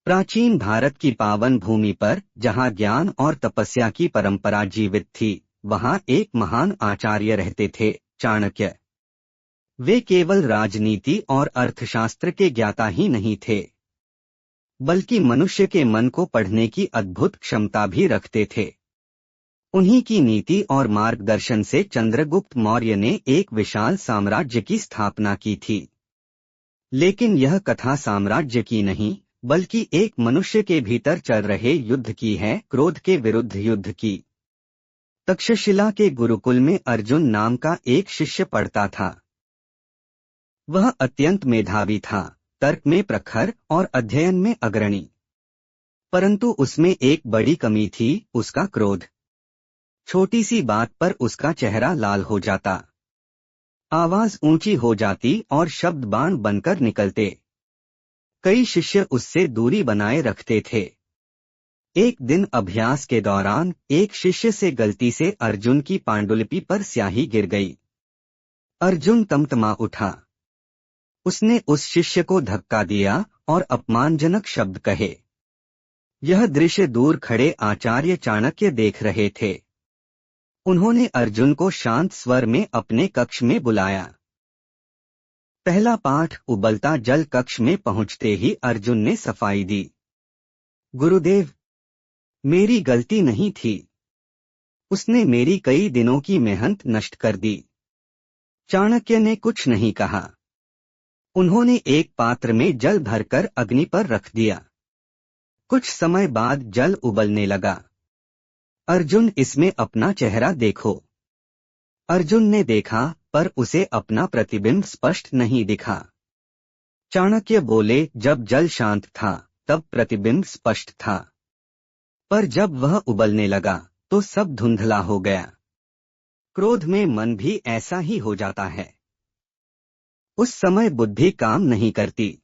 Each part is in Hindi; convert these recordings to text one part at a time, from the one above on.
प्राचीन भारत की पावन भूमि पर जहाँ ज्ञान और तपस्या की परंपरा जीवित थी, वहाँ एक महान आचार्य रहते थे, चाणक्य। वे केवल राजनीति और अर्थशास्त्र के ज्ञाता ही नहीं थे, बल्कि मनुष्य के मन को पढ़ने की अद्भुत क्षमता भी रखते थे। उन्हीं की नीति और मार्गदर्शन से चंद्रगुप्त मौर्य ने एक विशाल साम्राज्य की स्थापना की थी। लेकिन यह कथा साम्राज्य की नहीं, बल्कि एक मनुष्य के भीतर चल रहे युद्ध की है, क्रोध के विरुद्ध युद्ध की। तक्षशिला के गुरुकुल में अर्जुन नाम का एक शिष्य पढ़ता था। वह अत्यंत मेधावी था, तर्क में प्रखर और अध्ययन में अग्रणी। परंतु उसमें एक बड़ी कमी थी, उसका क्रोध। छोटी सी बात पर उसका चेहरा लाल हो जाता, आवाज ऊंची हो जाती और शब्द बाण बनकर निकलते। कई शिष्य उससे दूरी बनाए रखते थे। एक दिन अभ्यास के दौरान एक शिष्य से गलती से अर्जुन की पांडुलिपि पर स्याही गिर गई। अर्जुन तमतमा उठा। उसने उस शिष्य को धक्का दिया और अपमानजनक शब्द कहे। यह दृश्य दूर खड़े आचार्य चाणक्य देख रहे थे। उन्होंने अर्जुन को शांत स्वर में अपने कक्ष में बुलाया। पहला पाठ उबलता जल। कक्ष में पहुंचते ही अर्जुन ने सफाई दी। गुरुदेव, मेरी गलती नहीं थी। उसने मेरी कई दिनों की मेहनत नष्ट कर दी। चाणक्य ने कुछ नहीं कहा। उन्होंने एक पात्र में जल भरकर अग्नि पर रख दिया। कुछ समय बाद जल उबलने लगा। अर्जुन, इसमें अपना चेहरा देखो। अर्जुन ने देखा, पर उसे अपना प्रतिबिंब स्पष्ट नहीं दिखा। चाणक्य बोले, जब जल शांत था तब प्रतिबिंब स्पष्ट था, पर जब वह उबलने लगा तो सब धुंधला हो गया। क्रोध में मन भी ऐसा ही हो जाता है। उस समय बुद्धि काम नहीं करती।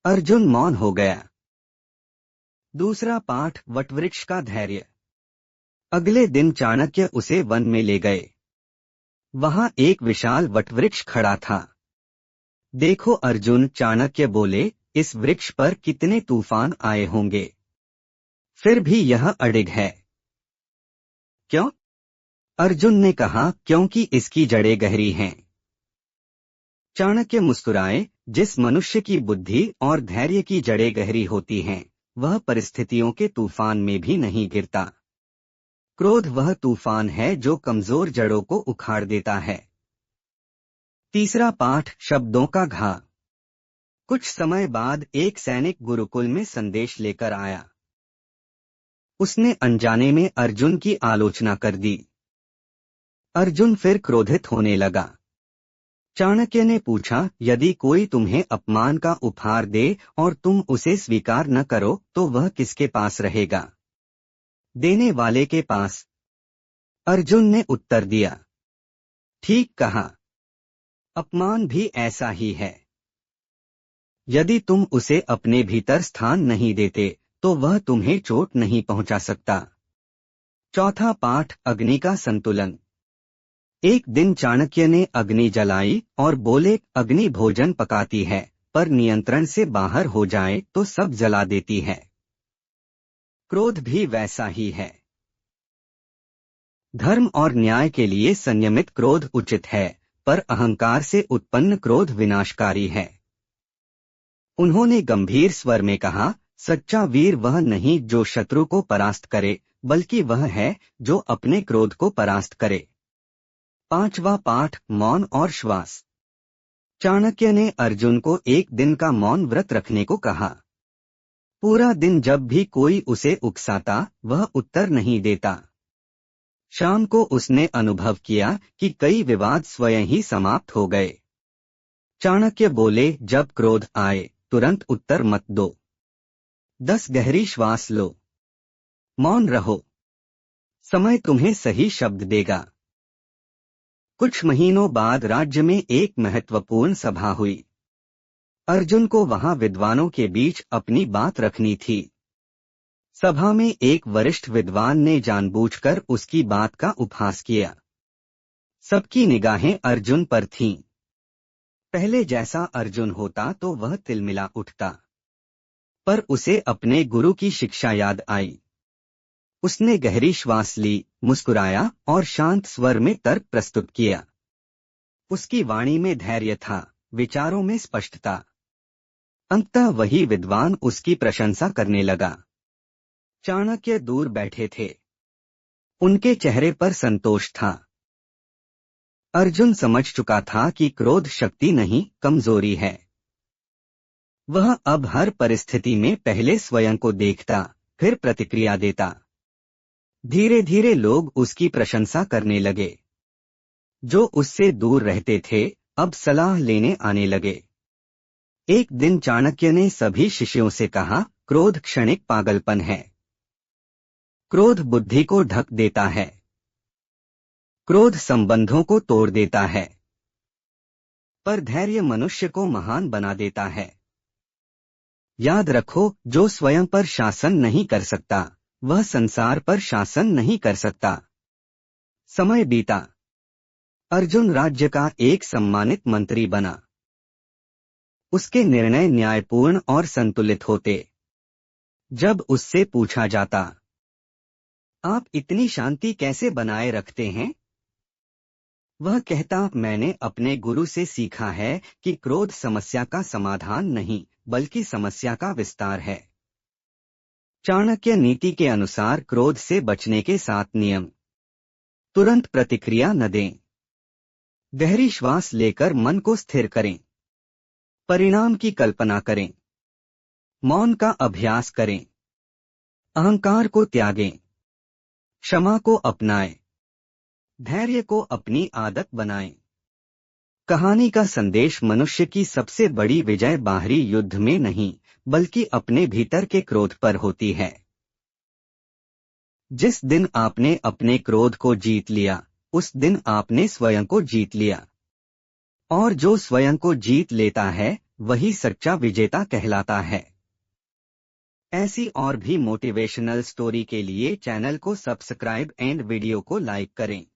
अर्जुन मौन हो गया। दूसरा पाठ वटवृक्ष का धैर्य। अगले दिन चाणक्य उसे वन में ले गए। वहां एक विशाल वटवृक्ष खड़ा था। देखो अर्जुन, चाणक्य बोले, इस वृक्ष पर कितने तूफान आए होंगे, फिर भी यह अडिग है। क्यों? अर्जुन ने कहा, क्योंकि इसकी जड़ें गहरी हैं। चाणक्य मुस्कुराए। जिस मनुष्य की बुद्धि और धैर्य की जड़ें गहरी होती हैं, वह परिस्थितियों के तूफान में भी नहीं गिरता। क्रोध वह तूफान है जो कमजोर जड़ों को उखाड़ देता है। तीसरा पाठ शब्दों का घा। कुछ समय बाद एक सैनिक गुरुकुल में संदेश लेकर आया। उसने अनजाने में अर्जुन की आलोचना कर दी। अर्जुन फिर क्रोधित होने लगा। चाणक्य ने पूछा, यदि कोई तुम्हें अपमान का उपहार दे और तुम उसे स्वीकार न करो तो वह किसके पास रहेगा? देने वाले के पास। अर्जुन ने उत्तर दिया। ठीक कहा। अपमान भी ऐसा ही है। यदि तुम उसे अपने भीतर स्थान नहीं देते तो वह तुम्हें चोट नहीं पहुंचा सकता। चौथा पाठ अग्नि का संतुलन। एक दिन चाणक्य ने अग्नि जलाई और बोले, अग्नि भोजन पकाती है, पर नियंत्रण से बाहर हो जाए तो सब जला देती है। क्रोध भी वैसा ही है। धर्म और न्याय के लिए संयमित क्रोध उचित है, पर अहंकार से उत्पन्न क्रोध विनाशकारी है। उन्होंने गंभीर स्वर में कहा, सच्चा वीर वह नहीं जो शत्रु को परास्त करे, बल्कि वह है जो अपने क्रोध को परास्त करे। पांचवा पाठ मौन और श्वास। चाणक्य ने अर्जुन को एक दिन का मौन व्रत रखने को कहा। पूरा दिन जब भी कोई उसे उकसाता, वह उत्तर नहीं देता। शाम को उसने अनुभव किया कि कई विवाद स्वयं ही समाप्त हो गए। चाणक्य बोले, जब क्रोध आए तुरंत उत्तर मत दो। 10 गहरी श्वास लो। मौन रहो। समय तुम्हें सही शब्द देगा। कुछ महीनों बाद राज्य में एक महत्वपूर्ण सभा हुई। अर्जुन को वहां विद्वानों के बीच अपनी बात रखनी थी। सभा में एक वरिष्ठ विद्वान ने जानबूझकर उसकी बात का उपहास किया। सबकी निगाहें अर्जुन पर थीं। पहले जैसा अर्जुन होता तो वह तिलमिला उठता। पर उसे अपने गुरु की शिक्षा याद आई। उसने गहरी श्वास ली, मुस्कुराया और शांत स्वर में तर्क प्रस्तुत किया। उसकी वाणी में धैर्य था, विचारों में स्पष्टता। अंततः वही विद्वान उसकी प्रशंसा करने लगा। चाणक्य दूर बैठे थे। उनके चेहरे पर संतोष था। अर्जुन समझ चुका था कि क्रोध शक्ति नहीं, कमजोरी है। वह अब हर परिस्थिति में पहले स्वयं को देखता, फिर प्रतिक्रिया देता। धीरे धीरे लोग उसकी प्रशंसा करने लगे। जो उससे दूर रहते थे, अब सलाह लेने आने लगे। एक दिन चाणक्य ने सभी शिष्यों से कहा, क्रोध क्षणिक पागलपन है। क्रोध बुद्धि को ढक देता है। क्रोध संबंधों को तोड़ देता है। पर धैर्य मनुष्य को महान बना देता है। याद रखो, जो स्वयं पर शासन नहीं कर सकता, वह संसार पर शासन नहीं कर सकता। समय बीता। अर्जुन राज्य का एक सम्मानित मंत्री बना। उसके निर्णय न्यायपूर्ण और संतुलित होते। जब उससे पूछा जाता, आप इतनी शांति कैसे बनाए रखते हैं, वह कहता, मैंने अपने गुरु से सीखा है कि क्रोध समस्या का समाधान नहीं, बल्कि समस्या का विस्तार है। चाणक्य नीति के अनुसार क्रोध से बचने के 7 नियम। तुरंत प्रतिक्रिया न दें। गहरी श्वास लेकर मन को स्थिर करें। परिणाम की कल्पना करें। मौन का अभ्यास करें। अहंकार को त्यागें। क्षमा को अपनाएं। धैर्य को अपनी आदत बनाएं। कहानी का संदेश, मनुष्य की सबसे बड़ी विजय बाहरी युद्ध में नहीं, बल्कि अपने भीतर के क्रोध पर होती है। जिस दिन आपने अपने क्रोध को जीत लिया, उस दिन आपने स्वयं को जीत लिया। और जो स्वयं को जीत लेता है, वही सच्चा विजेता कहलाता है। ऐसी और भी मोटिवेशनल स्टोरी के लिए चैनल को सब्सक्राइब एंड वीडियो को लाइक करें।